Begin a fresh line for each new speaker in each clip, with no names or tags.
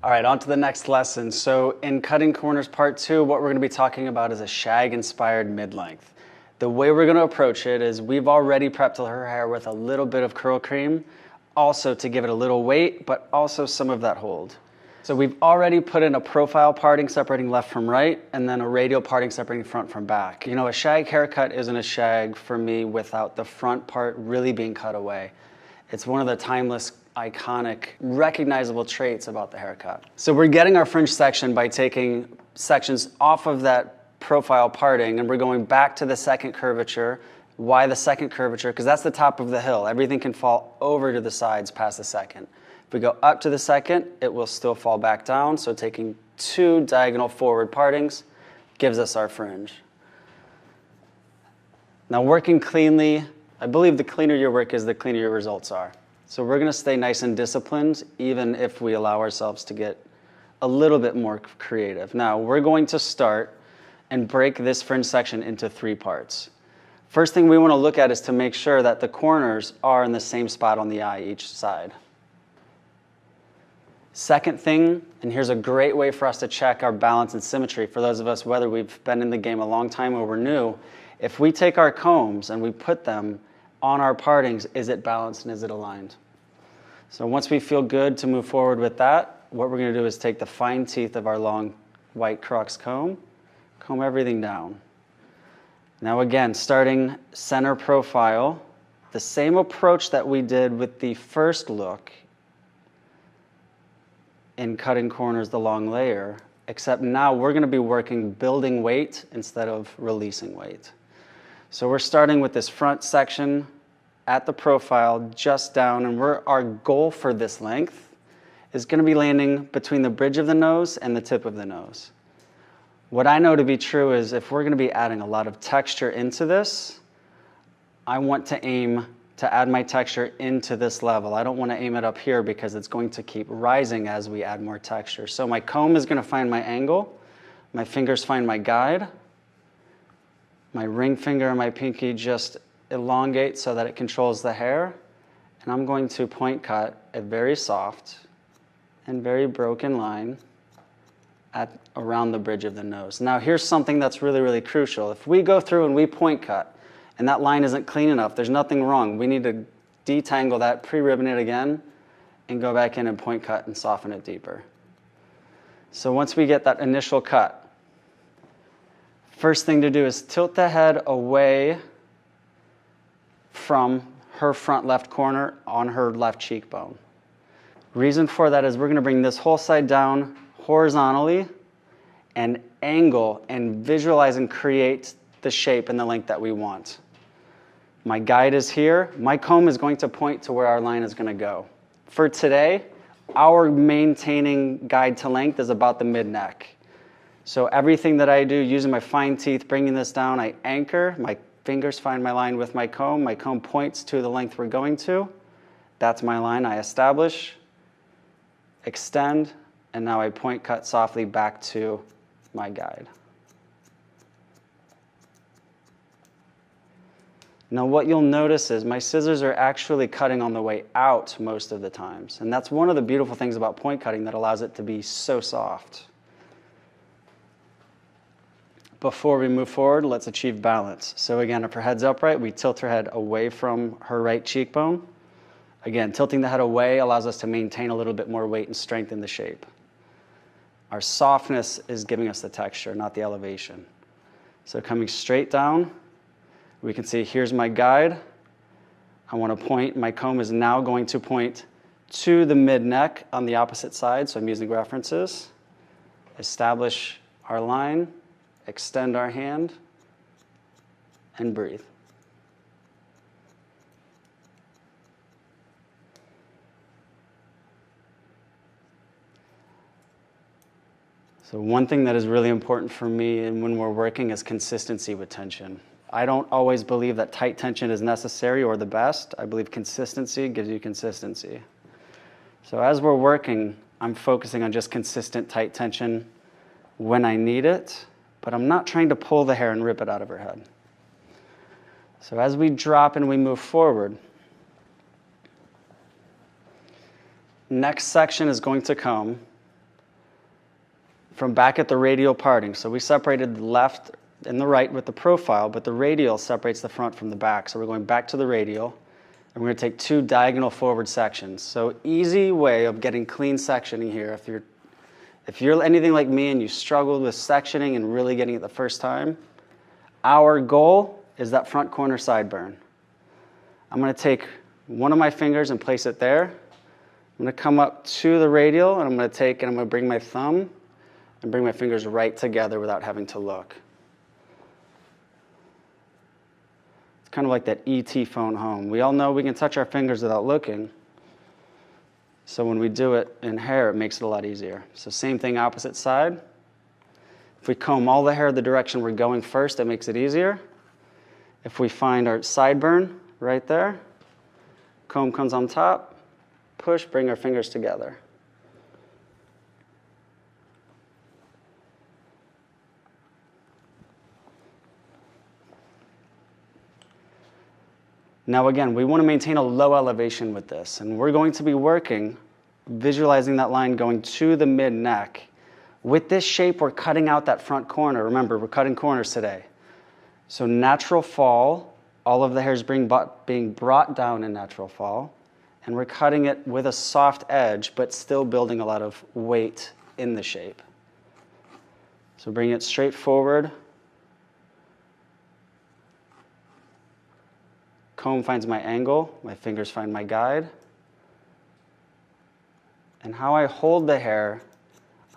All right, on to the next lesson. So in Cutting Corners Part 2, what we're going to be talking about is a shag-inspired mid-length. The way we're going to approach it is we've already prepped her hair with a little bit of curl cream, also to give it a little weight, but also some of that hold. So we've already put in a profile parting separating left from right, and then a radial parting separating front from back. You know, a shag haircut isn't a shag for me without the front part really being cut away. It's one of the timeless, iconic, recognizable traits about the haircut. So we're getting our fringe section by taking sections off of that profile parting, and we're going back to the second curvature. Why the second curvature? Because that's the top of the hill. Everything can fall over to the sides past the second. If we go up to the second, it will still fall back down. So taking two diagonal forward partings gives us our fringe. Now working cleanly, I believe the cleaner your work is, the cleaner your results are. So we're gonna stay nice and disciplined, even if we allow ourselves to get a little bit more creative. Now we're going to start and break this fringe section into 3 parts. First thing we wanna look at is to make sure that the corners are in the same spot on the eye each side. Second thing, and here's a great way for us to check our balance and symmetry for those of us, whether we've been in the game a long time or we're new, if we take our combs and we put them on our partings, is it balanced and is it aligned? So once we feel good to move forward with that, what we're gonna do is take the fine teeth of our long white crux comb everything down. Now again, starting center profile, the same approach that we did with the first look in Cutting Corners, the long layer, except now we're gonna be working building weight instead of releasing weight. So we're starting with this front section at the profile, just down, and our goal for this length is gonna be landing between the bridge of the nose and the tip of the nose. What I know to be true is if we're gonna be adding a lot of texture into this, I want to aim to add my texture into this level. I don't wanna aim it up here because it's going to keep rising as we add more texture. So my comb is gonna find my angle, my fingers find my guide, my ring finger and my pinky just elongate so that it controls the hair. And I'm going to point cut a very soft and very broken line around the bridge of the nose. Now here's something that's really, really crucial. If we go through and we point cut and that line isn't clean enough, there's nothing wrong. We need to detangle that, pre-ribbon it again, and go back in and point cut and soften it deeper. So once we get that initial cut, first thing to do is tilt the head away from her front left corner on her left cheekbone. Reason for that is we're gonna bring this whole side down horizontally and angle and visualize and create the shape and the length that we want. My guide is here. My comb is going to point to where our line is gonna go. For today, our maintaining guide to length is about the mid-neck. So everything that I do, using my fine teeth, bringing this down, I anchor, my fingers find my line with my comb points to the length we're going to. That's my line, I establish, extend, and now I point cut softly back to my guide. Now what you'll notice is my scissors are actually cutting on the way out most of the times. And that's one of the beautiful things about point cutting that allows it to be so soft. Before we move forward, let's achieve balance. So again, if her head's upright, we tilt her head away from her right cheekbone. Again, tilting the head away allows us to maintain a little bit more weight and strength in the shape. Our softness is giving us the texture, not the elevation. So coming straight down, we can see here's my guide. I want to point, my comb is now going to point to the mid-neck on the opposite side, so I'm using references. Establish our line. Extend our hand, and breathe. So one thing that is really important for me and when we're working is consistency with tension. I don't always believe that tight tension is necessary or the best. I believe consistency gives you consistency. So as we're working, I'm focusing on just consistent tight tension when I need it, but I'm not trying to pull the hair and rip it out of her head. So as we drop and we move forward, next section is going to come from back at the radial parting. So we separated the left and the right with the profile, but the radial separates the front from the back. So we're going back to the radial, and we're going to take 2 diagonal forward sections. So easy way of getting clean sectioning here. If you're anything like me and you struggled with sectioning and really getting it the first time, our goal is that front corner sideburn. I'm going to take one of my fingers and place it there. I'm going to come up to the radial, and I'm going to bring my thumb and bring my fingers right together without having to look. It's kind of like that ET phone home. We all know we can touch our fingers without looking. So when we do it in hair, it makes it a lot easier. So same thing, opposite side. If we comb all the hair the direction we're going first, it makes it easier. If we find our sideburn right there, comb comes on top, push, bring our fingers together. Now again, we want to maintain a low elevation with this, and we're going to be working, visualizing that line going to the mid-neck. With this shape, we're cutting out that front corner. Remember, we're cutting corners today. So natural fall, all of the hairs being brought down in natural fall, and we're cutting it with a soft edge, but still building a lot of weight in the shape. So bring it straight forward. Comb finds my angle, my fingers find my guide. And how I hold the hair,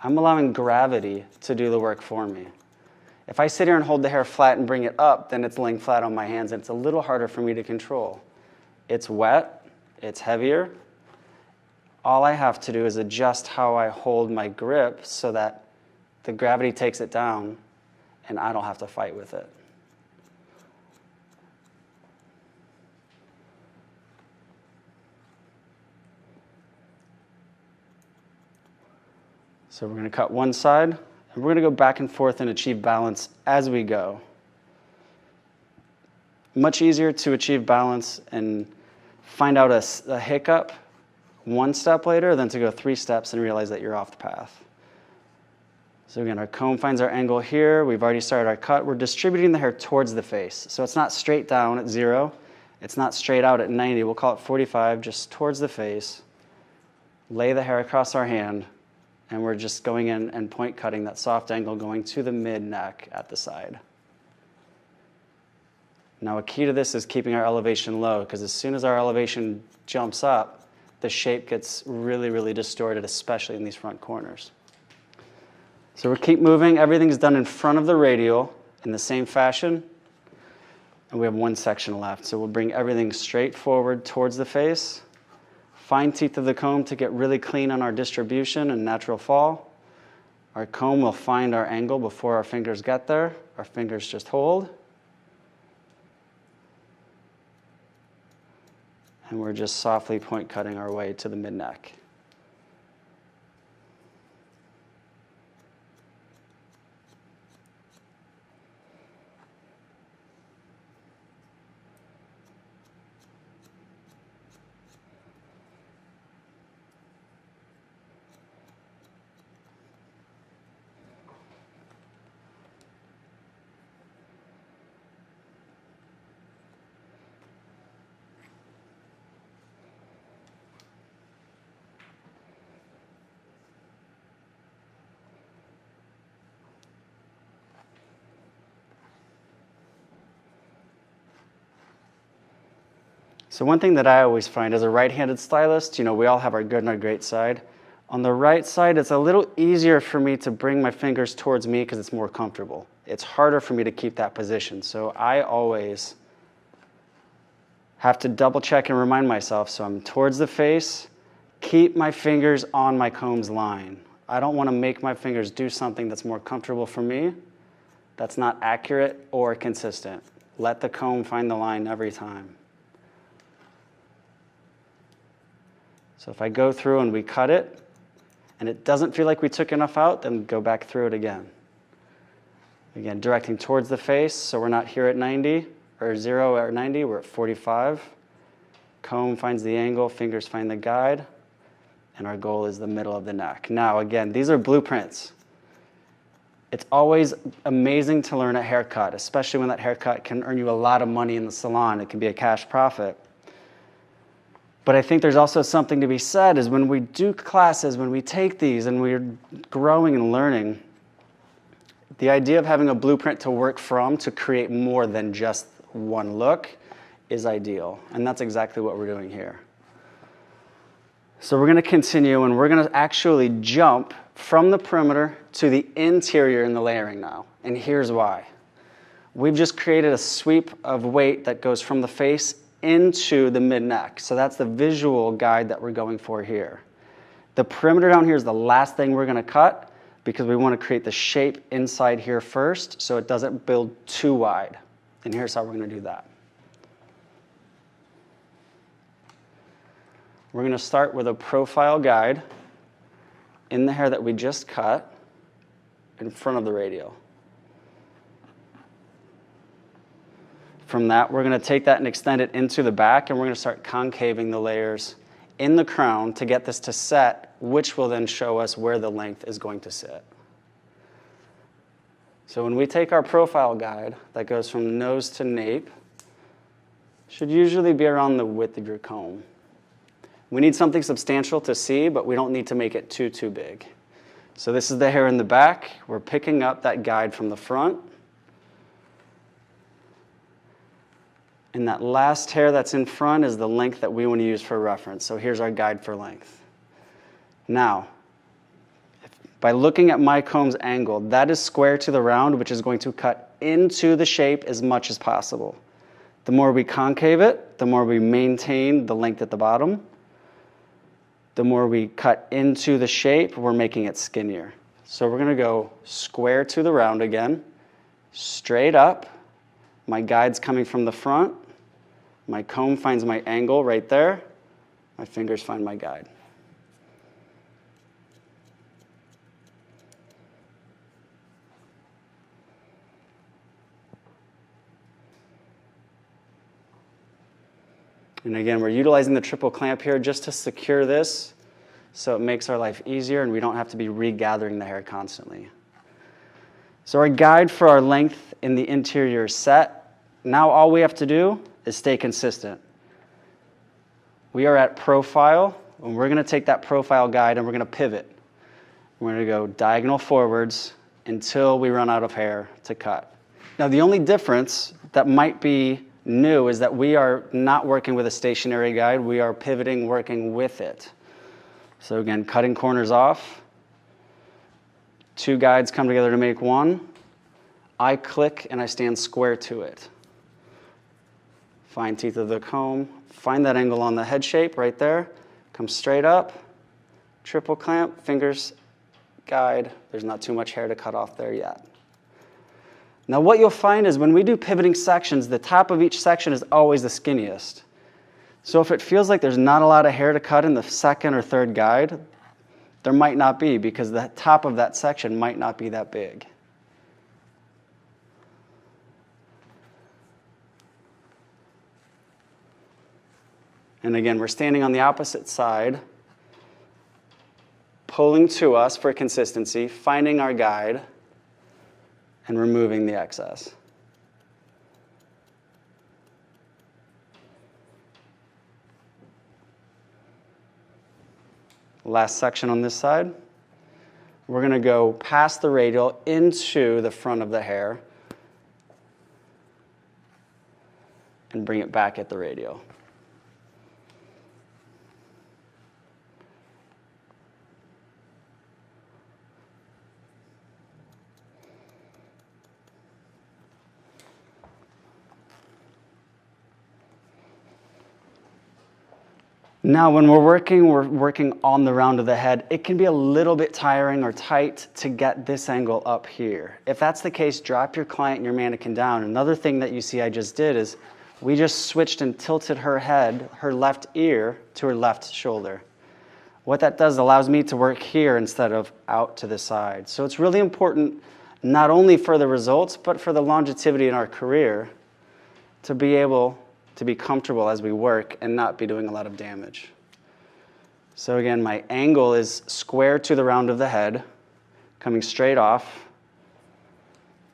I'm allowing gravity to do the work for me. If I sit here and hold the hair flat and bring it up, then it's laying flat on my hands, and it's a little harder for me to control. It's wet, it's heavier. All I have to do is adjust how I hold my grip so that the gravity takes it down and I don't have to fight with it. So we're going to cut one side, and we're going to go back and forth and achieve balance as we go. Much easier to achieve balance and find out a hiccup one step later than to go 3 steps and realize that you're off the path. So again, our comb finds our angle here. We've already started our cut. We're distributing the hair towards the face. So it's not straight down at 0. It's not straight out at 90. We'll call it 45, just towards the face. Lay the hair across our hand. And we're just going in and point cutting that soft angle going to the mid-neck at the side. Now a key to this is keeping our elevation low, because as soon as our elevation jumps up, the shape gets really, really distorted, especially in these front corners. So we'll keep moving. Everything's done in front of the radial in the same fashion. And we have one section left. So we'll bring everything straight forward towards the face. Fine teeth of the comb to get really clean on our distribution and natural fall. Our comb will find our angle before our fingers get there. Our fingers just hold. And we're just softly point cutting our way to the mid-neck. So one thing that I always find as a right-handed stylist, we all have our good and our great side. On the right side, it's a little easier for me to bring my fingers towards me because it's more comfortable. It's harder for me to keep that position. So I always have to double check and remind myself. So I'm towards the face, keep my fingers on my comb's line. I don't want to make my fingers do something that's more comfortable for me, that's not accurate or consistent. Let the comb find the line every time. So if I go through and we cut it, and it doesn't feel like we took enough out, then go back through it again. Again, directing towards the face, so we're not here at 90, or 0 or 90, we're at 45. Comb finds the angle, fingers find the guide, and our goal is the middle of the neck. Now again, these are blueprints. It's always amazing to learn a haircut, especially when that haircut can earn you a lot of money in the salon. It can be a cash profit. But I think there's also something to be said is when we do classes, when we take these and we're growing and learning, the idea of having a blueprint to work from to create more than just one look is ideal. And that's exactly what we're doing here. So we're going to continue and we're going to actually jump from the perimeter to the interior in the layering now. And here's why. We've just created a sweep of weight that goes from the face into the mid-neck. So that's the visual guide that we're going for here. The perimeter down here is the last thing we're going to cut because we want to create the shape inside here first so it doesn't build too wide. And here's how we're going to do that. We're going to start with a profile guide in the hair that we just cut in front of the radial. From that, we're going to take that and extend it into the back, and we're going to start concaving the layers in the crown to get this to set, which will then show us where the length is going to sit. So when we take our profile guide that goes from nose to nape, should usually be around the width of your comb. We need something substantial to see, but we don't need to make it too big. So this is the hair in the back. We're picking up that guide from the front. And that last hair that's in front is the length that we want to use for reference. So here's our guide for length. Now, by looking at my comb's angle, that is square to the round, which is going to cut into the shape as much as possible. The more we concave it, the more we maintain the length at the bottom. The more we cut into the shape, we're making it skinnier. So we're going to go square to the round again, straight up. My guide's coming from the front. My comb finds my angle right there. My fingers find my guide. And again, we're utilizing the triple clamp here just to secure this so it makes our life easier and we don't have to be regathering the hair constantly. So our guide for our length in the interior is set. Now all we have to do is stay consistent. We are at profile, and we're going to take that profile guide and we're going to pivot. We're going to go diagonal forwards until we run out of hair to cut. Now the only difference that might be new is that we are not working with a stationary guide. We are pivoting, working with it. So again, cutting corners off. Two guides come together to make one. I click and I stand square to it. Fine teeth of the comb. Find that angle on the head shape right there. Come straight up. Triple clamp, fingers, guide. There's not too much hair to cut off there yet. Now what you'll find is when we do pivoting sections, the top of each section is always the skinniest. So if it feels like there's not a lot of hair to cut in the second or third guide, there might not be because the top of that section might not be that big. And again, we're standing on the opposite side, pulling to us for consistency, finding our guide, and removing the excess. Last section on this side. We're going to go past the radial into the front of the hair and bring it back at the radial. Now, when we're working on the round of the head. It can be a little bit tiring or tight to get this angle up here. If that's the case, drop your client and your mannequin down. Another thing that you see I just did is we just switched and tilted her head, her left ear, to her left shoulder. What that does allows me to work here instead of out to the side. So it's really important not only for the results, but for the longevity in our career to be able to be comfortable as we work and not be doing a lot of damage. So again, my angle is square to the round of the head, coming straight off.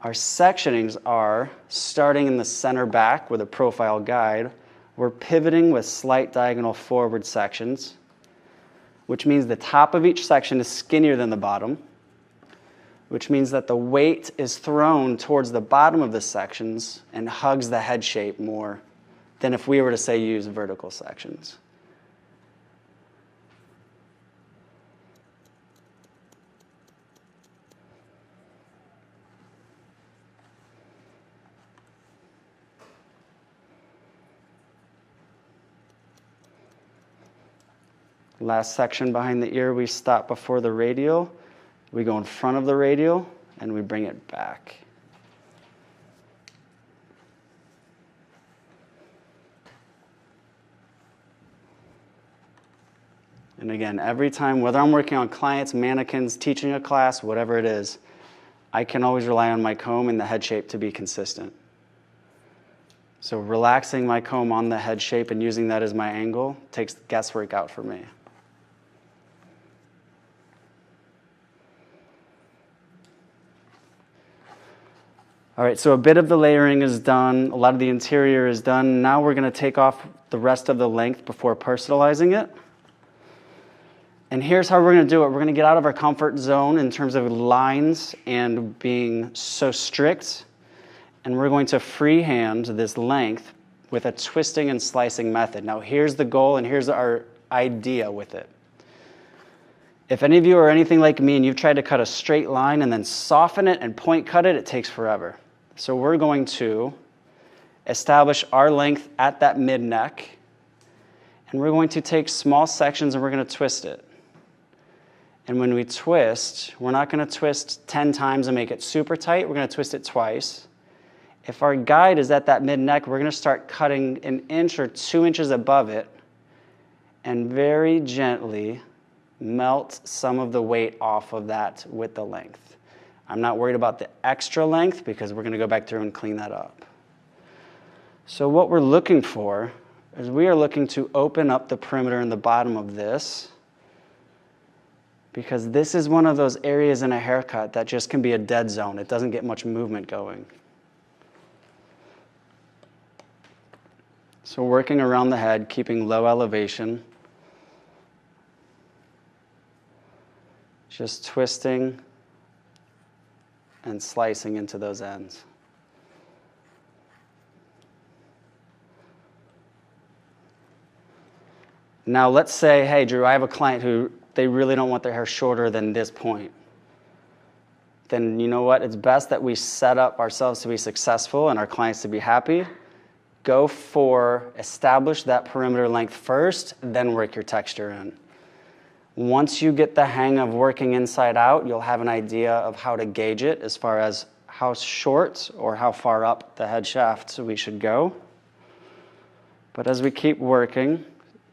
Our sectionings are starting in the center back with a profile guide. We're pivoting with slight diagonal forward sections, which means the top of each section is skinnier than the bottom, which means that the weight is thrown towards the bottom of the sections and hugs the head shape more than if we were to, say, use vertical sections. Last section behind the ear, we stop before the radial. We go in front of the radial, and we bring it back. And again, every time, whether I'm working on clients, mannequins, teaching a class, whatever it is, I can always rely on my comb and the head shape to be consistent. So relaxing my comb on the head shape and using that as my angle takes the guesswork out for me. All right, so a bit of the layering is done, a lot of the interior is done. Now we're gonna take off the rest of the length before personalizing it. And here's how we're gonna do it. We're gonna get out of our comfort zone in terms of lines and being so strict, and we're going to freehand this length with a twisting and slicing method. Now here's the goal and here's our idea with it. If any of you are anything like me and you've tried to cut a straight line and then soften it and point cut it, it takes forever. So we're going to establish our length at that mid-neck, and we're going to take small sections and we're going to twist it. And when we twist, we're not going to twist 10 times and make it super tight. We're going to twist it twice. If our guide is at that mid-neck, we're going to start cutting 1 inch or 2 inches above it and very gently melt some of the weight off of that with the length. I'm not worried about the extra length because we're going to go back through and clean that up. So what we're looking for is we are looking to open up the perimeter in the bottom of this, because this is one of those areas in a haircut that just can be a dead zone. It doesn't get much movement going. So working around the head, keeping low elevation, just twisting and slicing into those ends. Now let's say, hey Drew, I have a client who they really don't want their hair shorter than this point. Then you know what? It's best that we set up ourselves to be successful and our clients to be happy. Go for establish that perimeter length first, then work your texture in. Once you get the hang of working inside out, you'll have an idea of how to gauge it as far as how short or how far up the head shaft we should go. But as we keep working,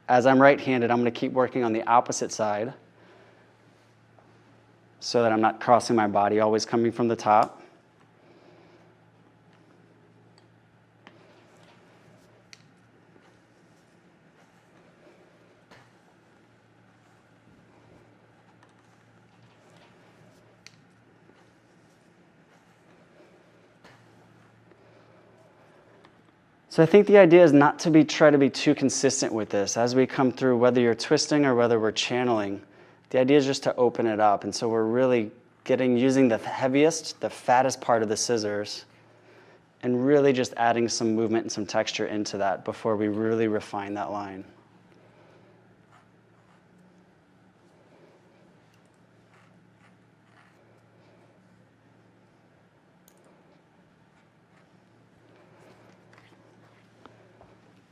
as I'm right-handed, I'm going to keep working on the opposite side so that I'm not crossing my body, always coming from the top. So I think the idea is not to try to be too consistent with this. As we come through, whether you're twisting or whether we're channeling, the idea is just to open it up. And so we're really using the heaviest, the fattest part of the scissors, and really just adding some movement and some texture into that before we really refine that line.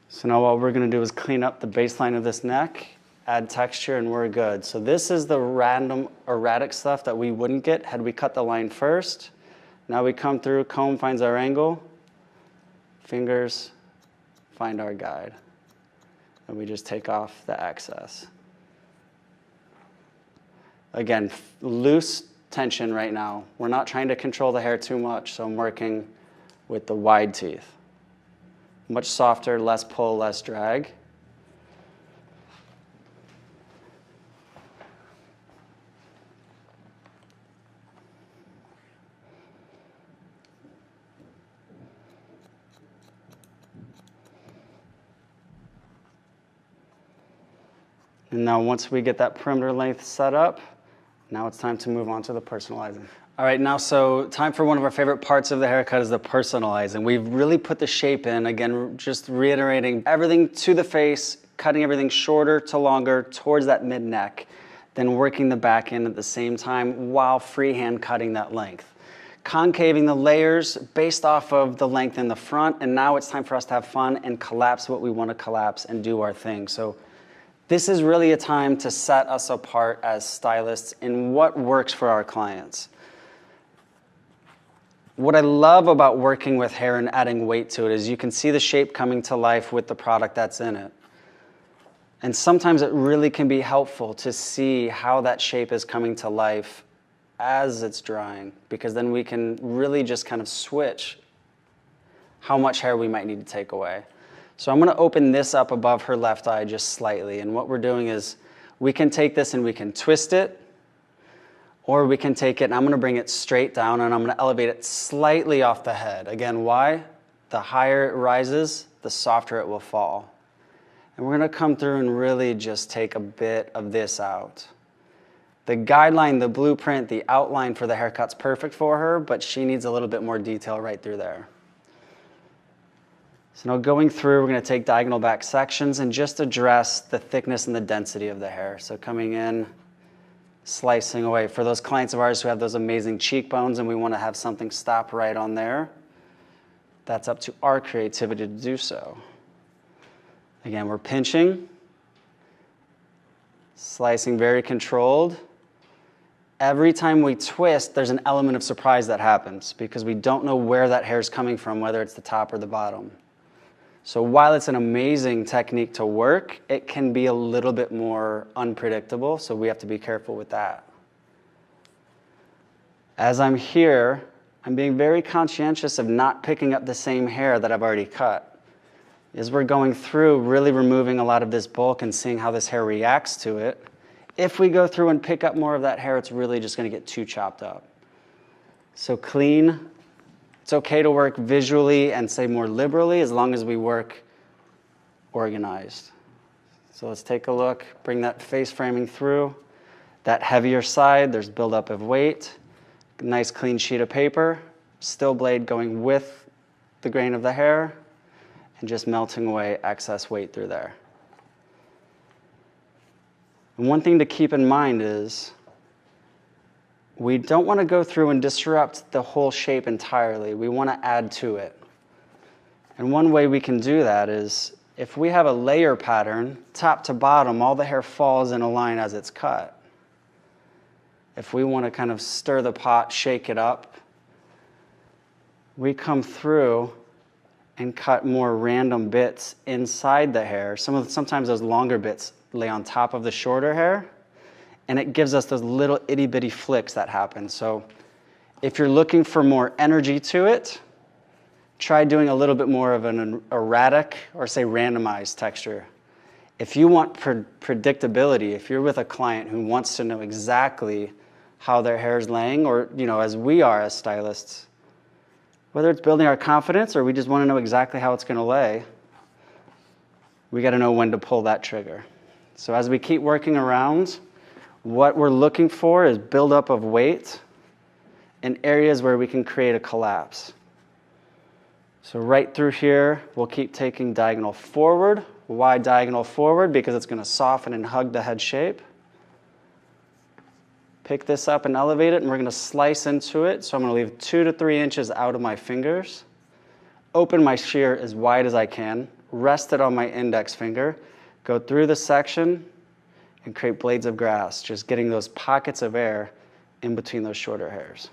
So now what we're going to do is clean up the baseline of this neck, add texture, and we're good. So this is the random, erratic stuff that we wouldn't get had we cut the line first. Now we come through, comb finds our angle, fingers find our guide, and we just take off the excess. Again, loose tension right now. We're not trying to control the hair too much, so I'm working with the wide teeth. Much softer, less pull, less drag. And now once we get that perimeter length set up, now it's time to move on to the personalizing. All right, now so time for one of our favorite parts of the haircut is the personalizing. We've really put the shape in, again, just reiterating everything to the face, cutting everything shorter to longer towards that mid-neck, then working the back end at the same time while freehand cutting that length. Concaving the layers based off of the length in the front, and now it's time for us to have fun and collapse what we want to collapse and do our thing. So this is really a time to set us apart as stylists in what works for our clients. What I love about working with hair and adding weight to it is you can see the shape coming to life with the product that's in it. And sometimes it really can be helpful to see how that shape is coming to life as it's drying, because then we can really just kind of switch how much hair we might need to take away. So I'm going to open this up above her left eye just slightly, and what we're doing is we can take this and we can twist it, or we can take it and I'm going to bring it straight down and I'm going to elevate it slightly off the head. Again, why? The higher it rises, the softer it will fall. And we're going to come through and really just take a bit of this out. The guideline, the blueprint, the outline for the haircut's perfect for her, but she needs a little bit more detail right through there. So now going through, we're going to take diagonal back sections and just address the thickness and the density of the hair. So coming in, slicing away. For those clients of ours who have those amazing cheekbones and we want to have something stop right on there, that's up to our creativity to do so. Again, we're pinching, slicing very controlled. Every time we twist, there's an element of surprise that happens because we don't know where that hair is coming from, whether it's the top or the bottom. So while it's an amazing technique to work, it can be a little bit more unpredictable, so we have to be careful with that. As I'm here, I'm being very conscientious of not picking up the same hair that I've already cut. As we're going through, really removing a lot of this bulk and seeing how this hair reacts to it. If we go through and pick up more of that hair, it's really just going to get too chopped up. So clean. It's okay to work visually and say more liberally as long as we work organized. So let's take a look, bring that face framing through. That heavier side, there's buildup of weight. Nice clean sheet of paper. Still blade going with the grain of the hair and just melting away excess weight through there. And one thing to keep in mind is we don't want to go through and disrupt the whole shape entirely. We want to add to it. And one way we can do that is if we have a layer pattern, top to bottom, all the hair falls in a line as it's cut. If we want to kind of stir the pot, shake it up, we come through and cut more random bits inside the hair. Sometimes those longer bits lay on top of the shorter hair, and it gives us those little itty bitty flicks that happen. So if you're looking for more energy to it, try doing a little bit more of an erratic or say randomized texture. If you want predictability, if you're with a client who wants to know exactly how their hair is laying, or as we are as stylists, whether it's building our confidence or we just want to know exactly how it's going to lay, we got to know when to pull that trigger. So as we keep working around, what we're looking for is buildup of weight in areas where we can create a collapse. So right through here, we'll keep taking diagonal forward. Why diagonal forward? Because it's going to soften and hug the head shape. Pick this up and elevate it, and we're going to slice into it. So I'm going to leave 2 to 3 inches out of my fingers. Open my shear as wide as I can. Rest it on my index finger. Go through the section and create blades of grass, just getting those pockets of air in between those shorter hairs.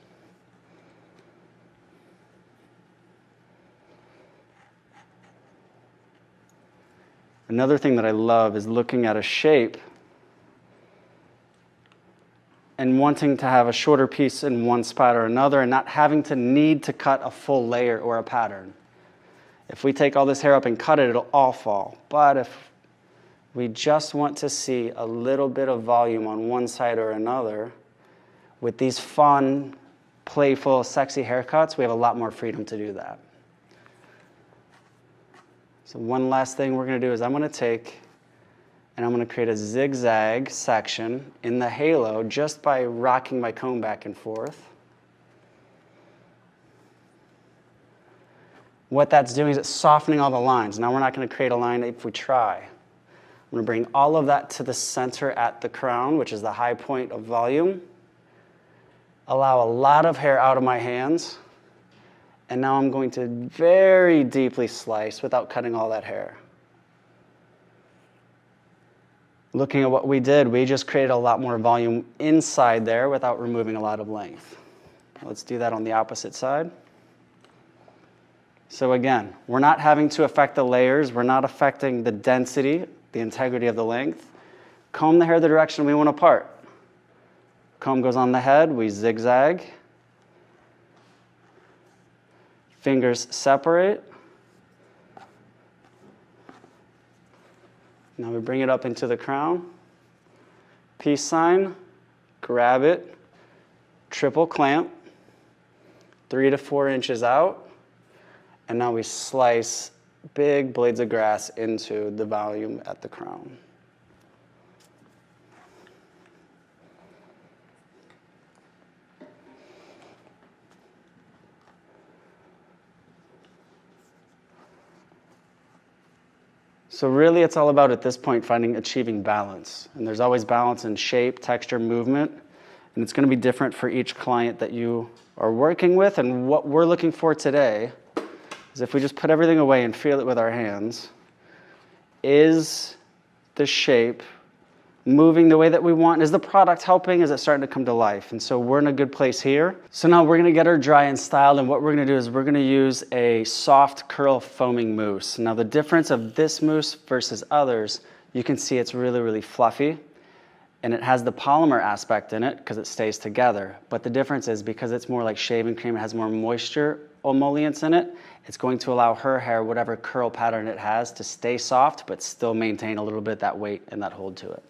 Another thing that I love is looking at a shape and wanting to have a shorter piece in one spot or another and not having to need to cut a full layer or a pattern. If we take all this hair up and cut it, it'll all fall. But if we just want to see a little bit of volume on one side or another, with these fun, playful, sexy haircuts, we have a lot more freedom to do that. So one last thing we're going to do is I'm going to take And I'm going to create a zigzag section in the halo just by rocking my comb back and forth. What that's doing is it's softening all the lines. Now we're not going to create a line if we try. I'm going to bring all of that to the center at the crown, which is the high point of volume. Allow a lot of hair out of my hands. And now I'm going to very deeply slice without cutting all that hair. Looking at what we did, we just created a lot more volume inside there without removing a lot of length. Let's do that on the opposite side. So again, we're not having to affect the layers. We're not affecting the density, the integrity of the length. Comb the hair the direction we want to part. Comb goes on the head, we zigzag. Fingers separate. Now we bring it up into the crown. Peace sign, grab it, triple clamp, 3 to 4 inches out. And now we slice big blades of grass into the volume at the crown. So really it's all about, at this point, achieving balance. And there's always balance in shape, texture, movement. And it's going to be different for each client that you are working with. And what we're looking for today is, if we just put everything away and feel it with our hands, is the shape moving the way that we want? Is the product helping? Is it starting to come to life? And so we're in a good place here. So now we're going to get her dry and styled, and what we're going to do is we're going to use a soft curl foaming mousse. Now the difference of this mousse versus others, you can see it's really, really fluffy, and it has the polymer aspect in it because it stays together. But the difference is, because it's more like shaving cream, it has more moisture emollients in it, it's going to allow her hair, whatever curl pattern it has, to stay soft but still maintain a little bit that weight and that hold to it.